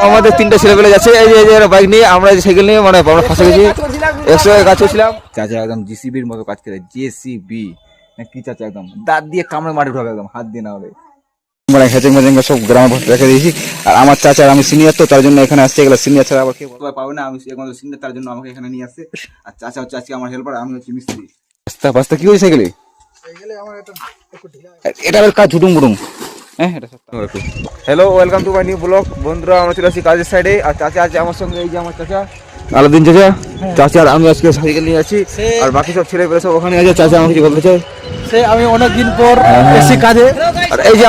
আমাদের তিনটা ছেলেপেলে যাচ্ছে এই যে বাইক নিয়ে, আমরা সাইকেল নিয়ে মানে আমরা ফাঁসে গেছি, একসঙ্গে কাজ করছিলাম। চাচা একদম জিসিবির মতো কাজ করে, জেসিবি কি চাচা একদম দাঁত দিয়ে কামড়ে মাটি ঢোকে, একদম হাত দিয়ে না হলে মানে হেঁচে মেজেঙ্গা সব গ্রামে রেখে দিয়েছি। আর আমার চাচা আমি সিনিয়র, তো তার জন্য এখানে আসছে। এগুলো সিনিয়র ছাড়া আবার কেউ পাবে না, আমি সিনিয়র, তার জন্য আমাকে এখানে নিয়ে আসছে। আর চাচা হচ্ছে আজকে আমার হেল্পার, আমি হচ্ছে মিস্ত্রি। রাস্তা ফাস্তা কি হয়েছে সাইকেলে? এটা কাজ ঝুটুম বুটুম। Hello, welcome to my new blog. বন্ধুরা, আমরা চলে আসছি কাজের সাইডে। আর চাচা আছে আমার সঙ্গে, এই যে আমার চাচা আলাদিন চাচা। চাচা আর আমি আজকে সাইকেল নিয়ে আছি, আর বাকি সব ছেলে পেলে সব ওখানে আছে। চাচা আমাকে কিছু বলতে চাই? আমি অনেকদিন পর এসি কাজে। আর এই যে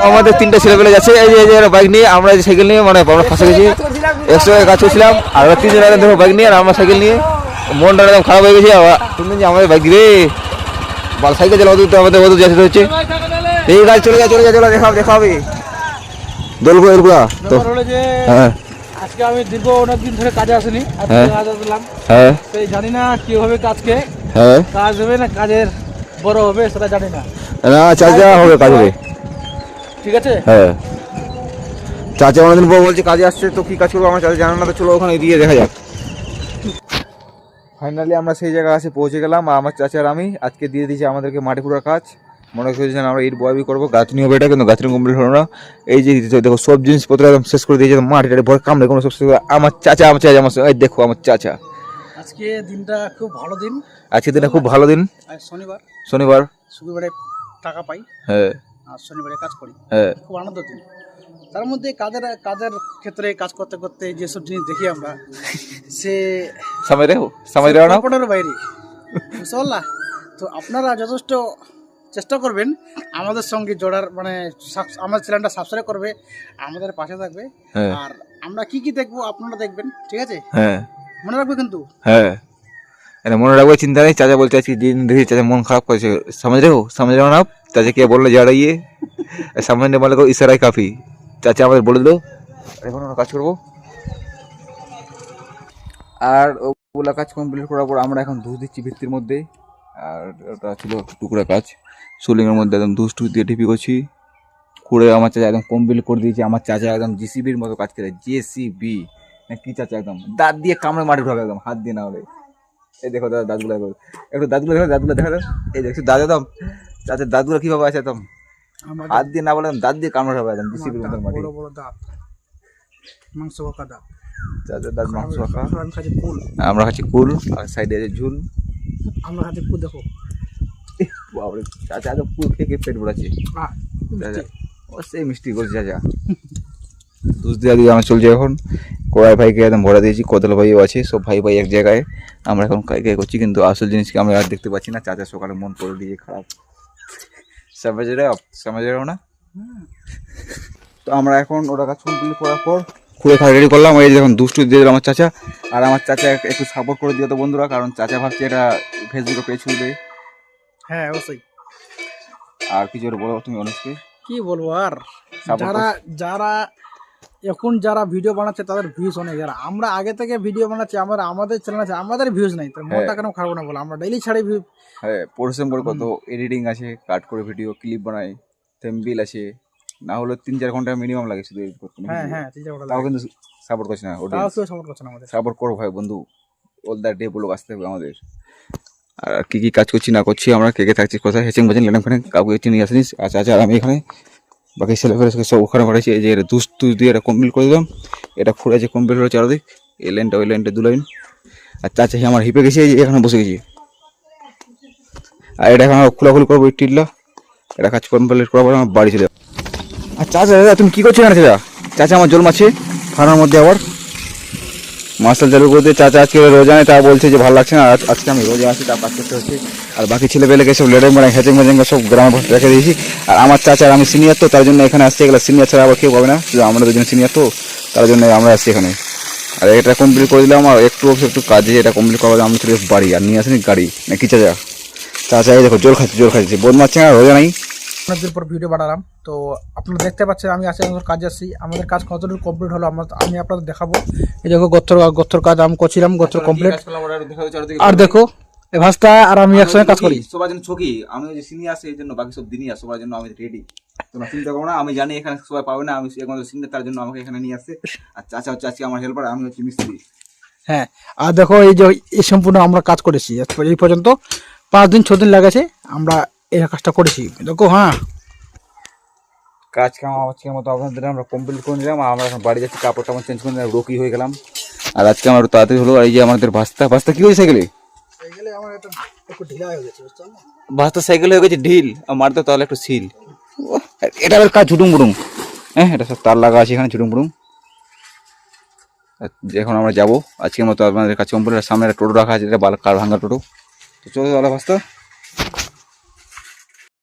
আমাদের তিনটা ছেলে পেলে যাচ্ছে, এই যে বাইক নিয়ে, আমরা সাইকেল নিয়ে মানে আমরা ফাঁসে গেছি, একসঙ্গে কাজ করছিলাম। আর ওরা তিনজন ধরো বাইক নিয়ে, আর আমরা সাইকেল নিয়ে, মনটা একদম খারাপ হয়ে গেছে। তুমি যে আমাদের বাইক রে বাল সাইকেল চালাবো, আমাদের ওদের যেতে হচ্ছে। এই গাছ চলে যা দেখাবে দলবো এরগুলা তো। হ্যাঁ, আজকে আমি দীর্ঘ অনেকদিন ধরে কাজে আসিনি, আজকে কাজ আসলাম। হ্যাঁ, সেই জানি না কি হবে কাজকে, হ্যাঁ কাজ হবে না কাজের বড় হবে সেটা জানি না। না, চাচা হবে কাজ হবে, ঠিক আছে। হ্যাঁ, চাচা অনেকদিন পর বলছে কাজে আসছে, তো কি কাজ করবো আমার চাচা জানা না, তো চলো ওখানে দিয়ে দেখা যাক। ফাইনালি আমরা সেই জায়গায় এসে পৌঁছে গেলাম। আর আমার চাচা আর আমি আজকে দিয়ে দিয়েছি আমাদেরকে মাটি পুরার কাজ। মনে করছেন আমরা ইট বয়াবি করবো, গাঁথনি হবে এটা, কিন্তু গাঁথনি কমপ্লিট হলো না। এই যে দেখো সব জিনিসপত্র একদম শেষ করে দিয়েছে, মাটিটা ভরে কামড়ে কোনো সব আমার চাচা আমার এই দেখো আমার চাচা। আজকে দিনটা খুব ভালো দিন, আজকে দিনটা খুব ভালো দিন। শনিবার শুক্রবারে টাকা পাই, হ্যাঁ, আর শনিবারে কাজ করি, হ্যাঁ, খুব আনন্দ দিন। তার মধ্যে কাজের ক্ষেত্রে কাজ করতে করতে যেসব জিনিস দেখি আমরা, সে সময় রেও না কল্পনার বাইরে, বুঝতে পারলা? তো আপনারা যথেষ্ট চেষ্টা করবেন আমাদের সঙ্গে জোড়ার, মানে আমার চ্যানেলটা সাবস্ক্রাইব করবে, আমাদের পাশে থাকবে। আর আমরা কি কি দেখবো আপনারা দেখবেন, ঠিক আছে? হ্যাঁ, মনে রাখবে কিন্তু। হ্যাঁ, এটা মনে রাখবো, চিন্তা নেই। চাচা বলছে আজকে দিন দেখি চাচা মন খারাপ করেছে, समझ रहे हो ना? চাচা কে বললে যা রही है, সামনে বলে ইশারাই কাফি। চাচা আমাদের বলে দিল, এখন আমরা কাজ করবো। আর ওগুলা কাজ কমপ্লিট করার পর আমরা এখন ধুস দিচ্ছি ভিত্তির মধ্যে। আর ওটা ছিল টুকরা কাজ, সোলিংয়ের মধ্যে একদম ধুস দিয়ে টিপি করছি করে। আমার চাচা একদম কমপ্লিট করে দিয়েছে। আমার চাচা একদম জিসিবির মতো কাজ করে, জেসিবি কি চাচা একদম দাঁত দিয়ে কামড়ে মাটি ঢোকে, একদম হাত দিয়ে না হলে। এই দেখো দাদা দাঁতগুলো, একটু দাঁতগুলো দেখা দাও। এই দেখছো দাদা, একদম চাচার দাঁতগুলো কিভাবে আছে, একদম হাত দিয়ে না বলে দাঁত দিয়ে কামড়ে হবে, একদম জিসিবির মতো মাটি। বড় দাঁত, মাংস কাটা দাঁত, চাচার দাঁত মাংস রাখা। আমি খাচ্ছি কুল, আমরা খাচ্ছি কুল, আর সাইডে আছে ঝুল। আমরা খাচ্ছি কুল, দেখো বাবরে, চাচা তো কুল খেয়ে পেট ভরাচ্ছে। ও সেই মিষ্টি করছে চাচা। দুধ দেওয়া দিয়ে আমার চলছে এখন। কড়াই ভাইকে একদম ভরা দিয়েছি, কদল ভাইও আছে, সব ভাই এক জায়গায়। আমরা এখন কাই করছি, কিন্তু আসল জিনিসকে আমরা আর দেখতে পাচ্ছি না। চাচা সকালে মন করে দিয়ে খারাপ, সমাজ না। তো আমরা এখন ওটা কাজ কমপ্লিট করার পর খুঁড়ে খাওয়া রেডি করলাম। এই যখন দুষ্টু দিয়ে দিল আমার চাচা। আর আমার চাচা একটু সাপোর্ট করে দিও তো বন্ধুরা, কারণ চাচা ভাবছে এটা ফেসবুকে পেজ খুলবে। হ্যাঁ অবশ্যই। আর কিছু বলো তুমি অনুষ্কে, কি বলবো? আর যারা এখন যারা ভিডিও বানাচ্ছে তাদের ভিউজ অনেক, যারা আমরা আগে থেকে ভিডিও বানাচ্ছি, আমাদের চ্যানেল আছে, আমাদের ভিউজ নাই, তার মনটা কেন খারাপ না বলো? আমরা ডেইলি ছাড়ি ভিউ। হ্যাঁ, পরিশ্রম করে কত এডিটিং আছে, কাট করে ভিডিও ক্লিপ বানাই, থেম্বনেল আছে, না হলে 3-4 ঘন্টা মিনিমাম লাগে শুধু এডিট করতে। হ্যাঁ 3-4 ঘন্টা তাও কিন্তু সাপোর্ট করছে না, ওটা সাপোর্ট করছে না আমাদের। সাপোর্ট করো ভাই বন্ধু, অল দ্য ডে বলো আসতে হবে আমাদের। আর কি কি কাজ করছি না করছি, আমরা কে থাকছি কোথায়, হেচিং বাজেন লেনাম খানে কাউকে চিনি আসিস। আচ্ছা আর আমি এখানে বাকি ছেলেপেলে সব ওখানে পাঠাচ্ছি। এই যে দুস দিয়ে এটা কমপ্লিট করে দিলাম। এটা খুঁড়েছে কমপ্লিট হলো চারদিক, এই লাইনটা ওই লাইনটা 2 লাইন। আর চাচা আমার হিপে গেছি, এই যে এখানে বসে গেছি। আর এটা এখন খোলাখুলি করবো টিল্লা, এটা কাজ কমপ্লিট করার পর আমার বাড়ি চলে যাবো। আর চাচা দাদা তুমি কী করছো এখানে? চাচা আমার জল মাছে ফার্মের মধ্যে আবার মার্শাল চালু করতে। চাচা আজকে রোজা নেই, তা বলছে যে ভালো লাগছে না, আজকে আমি রোজা আছি, তা কাজ করতে হচ্ছে। আর বাকি ছেলেপেলেকে সব লেডে মানে হেঁচে মেজেঙ্গা সব গ্রামে রেখে দিয়েছি। আর আমার চাচা আর আমি সিনিয়র, তো তার জন্য এখানে আসছি। এগুলো সিনিয়র ছাড়া আবার কেউ পাবে না, শুধু আমরা দুজন সিনিয়র, তো তার জন্য আমরা আসছি এখানে। আর এটা কমপ্লিট করে দিলাম। আর একটু কাজে এটা কমপ্লিট করা আমি চলে বাড়ি, আর নিয়ে আসিনি গাড়ি নাকি চাচা। চাচা এই দেখো জল খাচ্ছে বোধ মারছে না, রোজা নাই। অনেকদিন পর ভিডিও বানালাম, তো আপনারা দেখতে পাচ্ছেন আমি আছি, আমাদের কাজে আসছি। আমাদের কাজ কতটুকু কমপ্লিট হলো আমি আপনাদের দেখাবো। এই দেখো গত্তর কাজ আমি করছিলাম, গত্তর কমপ্লিট। আর দেখো এই ভাসটা আর আমি একসঙ্গে কাজ করি। সবার জন্য ছকি, আমি ওই যে সিনিয়র আছে, এই জন্য বাকি সব দিনই সবার জন্য আমি রেডি। তোমরা চিন্তা করো না, আমি জানি এখানে সবাই পাবে না, আমি একমাত্র সিঙ্গার, তার জন্য আমাকে এখানে নিয়ে আসছে। আর চাচা হচ্ছে আজকে আমার হেল্পার, আমি হচ্ছে মিস্ত্রি। হ্যাঁ, আর দেখো এই যে এই সম্পূর্ণ আমরা কাজ করেছি এই পর্যন্ত 5 দিন 6 দিন লাগাছে আমরা এই কাজটা করেছি দেখো। হ্যাঁ, কাজ কাম আজকের মতো আপনাদের আমরা কমপ্লিট করে নিলাম। আর আমরা এখন বাড়ি যাচ্ছি, কাপড় টাপড় চেঞ্জ করে নিলাম, রোকি হয়ে গেলাম। আর আজকে আমার তাড়াতাড়ি হলো। আর এই যে আমাদের ভাস্তা কি হয়েছে সাইকেলে? আমার একটু ঢিলা হয়ে গেছে বুঝছো না? ভাস্তা সাইকেল হয়ে গেছে ঢিল, আর মারতে তাহলে একটু সিল। এটা আবার কাজ ঝুটুম বুড়ুম। হ্যাঁ, এটা সব তার লাগা আছে এখানে ঝুটুম বুড়ুম। এখন আমরা যাবো আজকের মতো আপনাদের কাছে কমপ্লিট। সামনে একটা টোটো রাখা আছে, এটা কার ভাঙা টোটো। তো চলো তাহলে ভাস্তা।